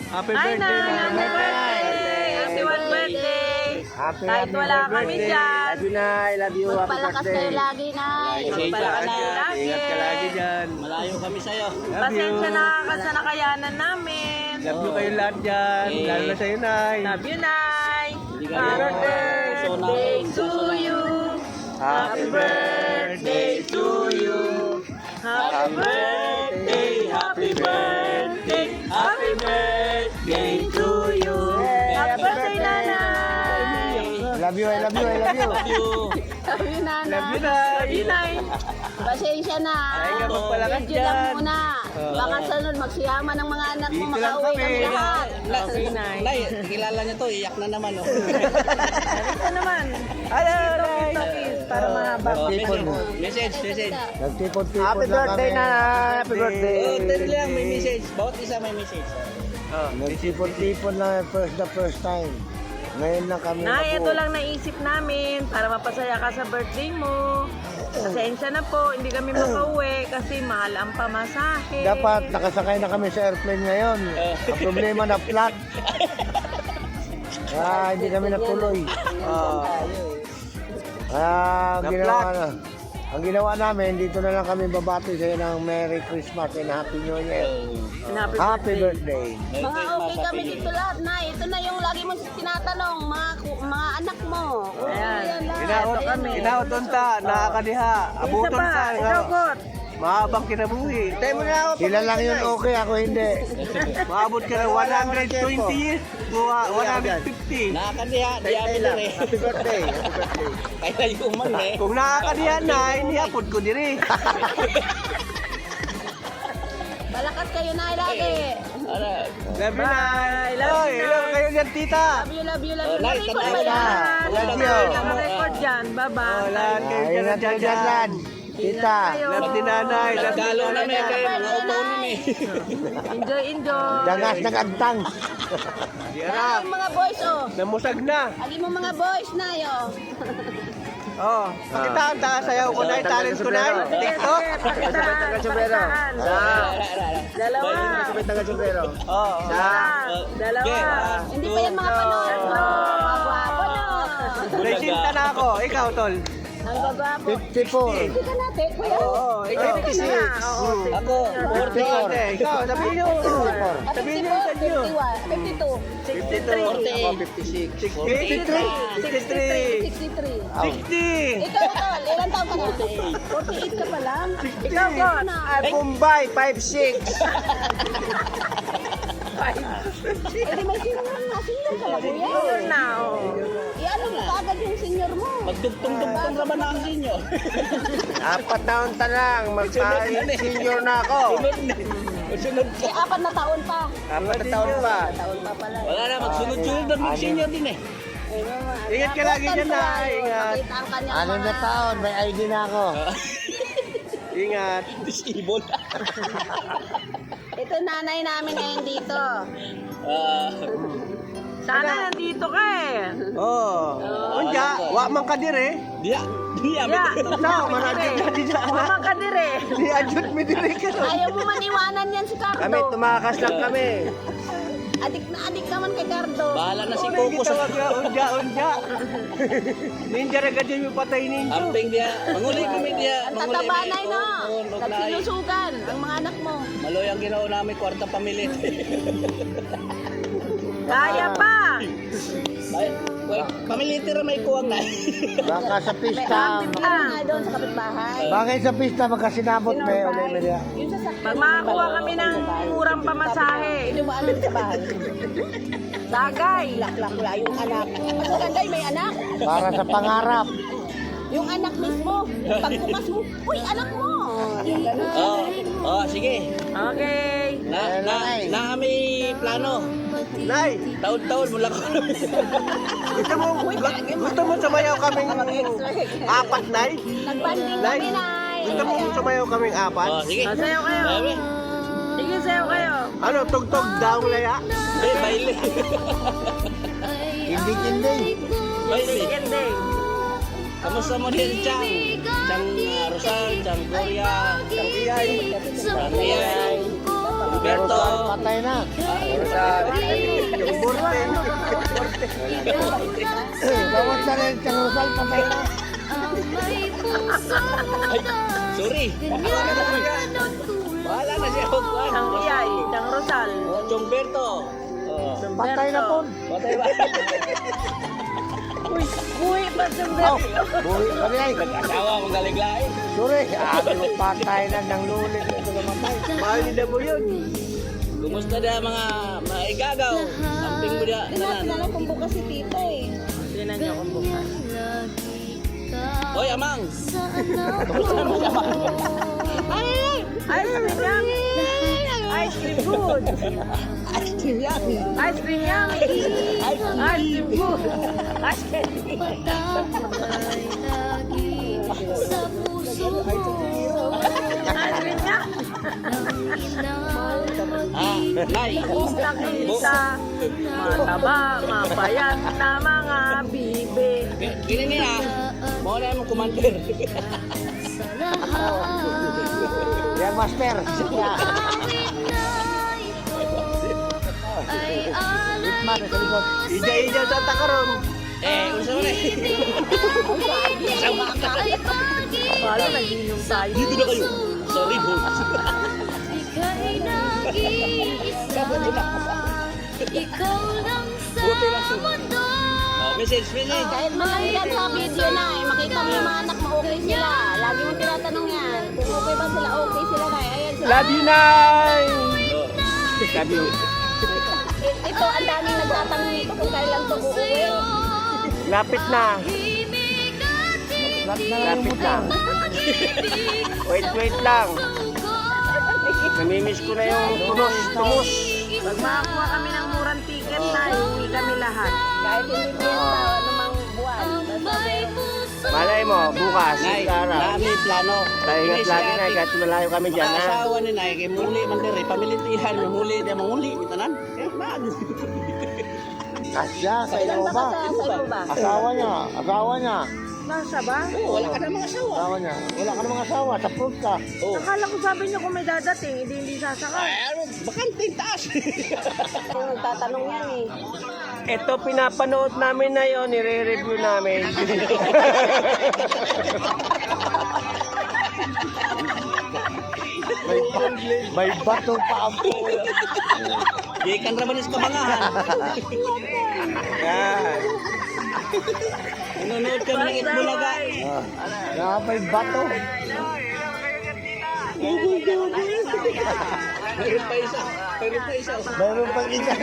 Happy Ay, birthday, Nay! Happy birthday! Happy birthday! Kahit wala kami dyan. Love you, Nay. Love you. Happy Magpalakas birthday. kayo lagi, Nay. Magpalakas kayo lagi. Ingat ka lagi dyan. Malayo kami sa'yo. Love you. Pasensya na sa nakayanan namin. Love you kayo lahat dyan. Lalo na sa'yo, Nay. Love you, Nay. Hindi ka Happy na- birthday to you. Happy birthday to you. Happy birthday. Happy birthday. Happy birthday to you. Happy birthday, Nanay. Love you, I love you, I love you. Love you. Sabi na, Love you, Love you, Nay. Nay. Pasensya na. Ay, nga magpalakas Medyo lang dyan. muna. Baka sunod, magsiyama ng mga anak mo, Dito lang makauwi kami. kami lahat. Okay, Nay. Nay, kilala niyo to, iyak na naman. Oh. Ito naman. Hello, Nay. Ito, kiss, para mahaba. Oh, Tipon. message. Nagtipon-tipon Happy birthday, na. Happy birthday. Oh, tell lang, may message. Bawat isa may message. Nagtipon-tipon lang the first time. Ngayon lang kami Nay, nabuo. ito lang naisip namin para mapasaya ka sa birthday mo. Pasensya na po, hindi kami makauwi kasi mahal ang pamasahe. Dapat nakasakay na kami sa airplane ngayon. Ang problema na flat. Hindi kami natuloy. Ang ginawa namin, dito na lang kami babati sa iyo ng Merry Christmas and Happy New Year. Happy birthday. Mga okay kami dito lahat, Nay. Ito na yung lagi mo tinatanong, mga anak mo. Ayan. Yan lahat. Ito kami. Inauton ta, nakakadiha. Abuton sa. Ikaw, Kot. Mahabang kinabuhi. Sila lang yun okay, ako hindi. Maabot ka na 120 years, 150. Nakakadiha, di amin na rin. Happy birthday. Happy birthday. Kaya yung man eh. Kung nakakadiha na, inihapod ko diri. Balakas kayo, Nay, lagi. Ano? Love you, Nay. Love you, Oy, love kayo dyan, tita. Love you, love you, love you. Nay, Record tanda ba mo yan? na. Love you. Naka-record dyan. Bye-bye. Lahat kayo dyan. Tita. Love din nanay. Nagkalo na may kayo, mga upunin eh. Enjoy, enjoy. Dangas ng antang. Di Nay, arap. yung mga boys, oh. Namusag na. Lagi mo mga boys, Nay, oh. Oh, pakitaan ta sayaw ko na talent ko na. TikTok. Pakitaan. Dalawa. Oh. Dalawa. Hindi pa yan mga panood mo. Mga gwapo, no? Presinta na ako. Ikaw, tol. Ang gagwapo. 54. Hindi ka natin, kuya. Oo, ikaw. Oo, Ako, 44. Ikaw, sabihin nyo. Sabihin nyo sa inyo. 52, 52. 52. 63. 63. 63. 60. Ikaw, tol, ilan taon ka na? 48 ka pa lang. Ikaw, Kot. Ay, Bombay, 5'6". Eh, di may senior na. Senior ka na, kuya. Senior na, oh. Ano mo agad yung senior mo? magdugtong-dugtong naman ang inyo. 4 taon ta lang. Mag-senior na ako. Sunod Eh, 4 na taon pa. 4 taon pa. Taon pa pala. Wala na, magsunod-sunod na mag-senior din eh. Ingat ka lagi dyan, Nay. Ingat. Makita ang kanyang mga... taon? May ID na ako. Ingat. Disable. Ito nanay namin ngayon dito. Sana nandito ka eh. Oh. Unja, wa man ka dire. Dia. Ya. No, manadyo na di dyan. Mama ka dire. Di adjut mi dire ka. Ayaw mo maniwanan yan si Cardo. Kami tumakas lang kami. Adik na adik naman kay Cardo. Bahala na si Hindi Coco sa unja. Ninja ra gadyo yung patay ninyo. amping dia. Manguli kami dia. Ang tatabanay no. Nagsinusugan ang mga anak mo. Maloy ang ginawa namin kwarta pamilit. Kaya pa. Pamiliti ra may kuwang na. Baka sa May pista. ampit lang nga doon sa kapitbahay. Bagay sa pista magkasinabot may ulay mo diya. Yun sa Pag makakuha kami ng murang pamasahe. Dumaan sa bahay. Sagay. Laklak wala yung anak. Mas maganda yung may anak. Para sa pangarap. Yung anak mismo. Pagbukas mo, uy, anak mo. Oh, sige. Okay. Na may plano. Nay, Taon-taon mula ko. gusto mo sumayaw kaming 4, Nay? Nagbanding Nay, kami, Nay. gusto mo sumayaw kaming 4? Oh, sige. Sayaw kayo. Sabi. Sige, sayaw kayo. Ano, tugtog daw laya? Baile. Hindi. Baile. Hindi. Kamusta mo din, Chang? Chang Rosal, Chang Gloria, Chang Iyay. Chang Iyay. Humberto. Patay na. Yung burte. Gawat na rin siyang Rosal, patay na. Ay, sorry. Wala na siya. Huwag Chang Iyay, Chang Rosal. Humberto. Oh. Patay na po. Patay ba? Uy, buhay pa Humberto. Buhay pa rin ay. Nag-asawa akong galiglain. Sorry, sabi mo patay na ng lulit ito namatay. Mahal ni Dabo yun. Kumusta na mga maigagaw? Amping mo na. Hindi natin alam kung bukas si Tito eh. Tinan niyo kung bukas. Hoy, Amang. Kumusta mo si Amang? Ice cream yummy! Ice cream good! Ice cream yummy. Ice cream yummy! Ice cream good! Ice cream Ice cream yummy! Nay. Kung nakita, mataba, mapayat na mga bibe. Kini niya. Mo na yung commander. Yan, master. Hitman sa likod. Ija-ija sa takaron. Unsa mo na? Sama ka. Paano nag-inom tayo? Dito na kayo. Sorry, bro. Buti lang siya. Message. Kahit man lang yan sa video na eh, makita mo yung mga anak mo okay sila. Lagi mo tinatanong yan. Kung okay ba sila, okay sila na. Ayan sila. Love you, Nay! Sabi mo. Ito, ang daming nagtatanong ito kung kailan ito uuwi. Lapit na. Lapit na. Wait lang. Namimiss ko na yung tumus. Pag makakuha kami ng murang ticket na, uwi kami lahat. Kahit hindi piyesta o anumang buwan. Malay mo, bukas, Nay, araw. nami plano. Ingat lagi na, kahit malayo kami dyan, ha? Asawa ni Nay, kay muli man diri, pamilitihan, muli, di manguli, bitanan. Kasya, sa Ilan iyo ba ba? ka sa ba? Asawa niya. Nasa ba? Wala ka na mga asawa. Asawa niya. Wala ka namang asawa, tapos ka. Akala ko sabi niyo kung may dadating, hindi sasakay. Bakante taas. Yung nagtatanong yan eh. Ito pinapanood namin na yon, nire-review namin. May bato pa ang Di kan ramanis kabangahan. Yan. Nanonood kami ng Itbulaga. may bato. Meron pa isa. Meron pang isa.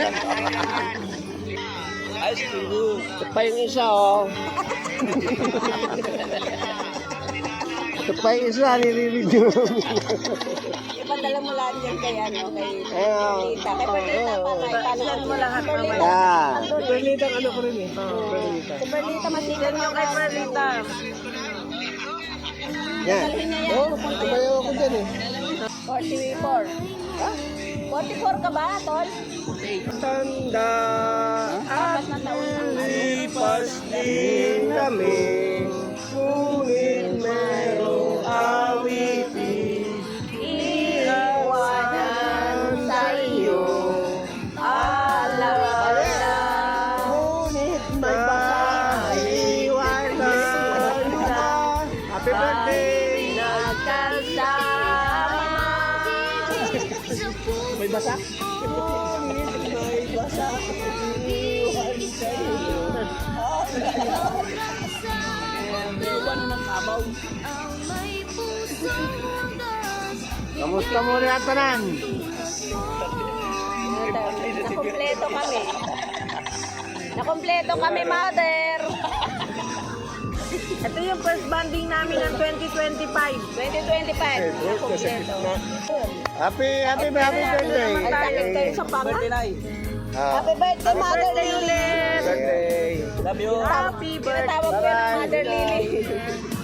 Ay, siguro. Ito pa yung isa, oh. Ito pa yung isa, nire-review. Ipadala mo lang yan kay ano, kay Ayun. Perlita. Kay Perlita pa, kay Yan mo lahat mamaya. Yan. Perlita, ano ko rin eh. Si Perlita masigan Yan yung kay Perlita. Yan. Dalhin niya yan, Oh, pupunta yan. tumayo ako dyan eh. 44. Ha? 44 ka ba, Tol? Tanda Apat na taon. lipas din kami, ngunit merong awitin iiwanan sa iyo. Alala. Ngunit may maiwanan sa happy birthday! Nagkasama. May basa? Kamusta mo rin atanan? Nakompleto kami. Nakompleto kami, mother. Ito yung first banding namin ng 2025. 2025. Nakompleto. Happy birthday. Ang talit kayo sa pama. Ah, Happy birthday, Mother Birthday Lily. ulit! Birthday! Love you. Happy birthday! Tinatawag ko yan ng Mother Lily.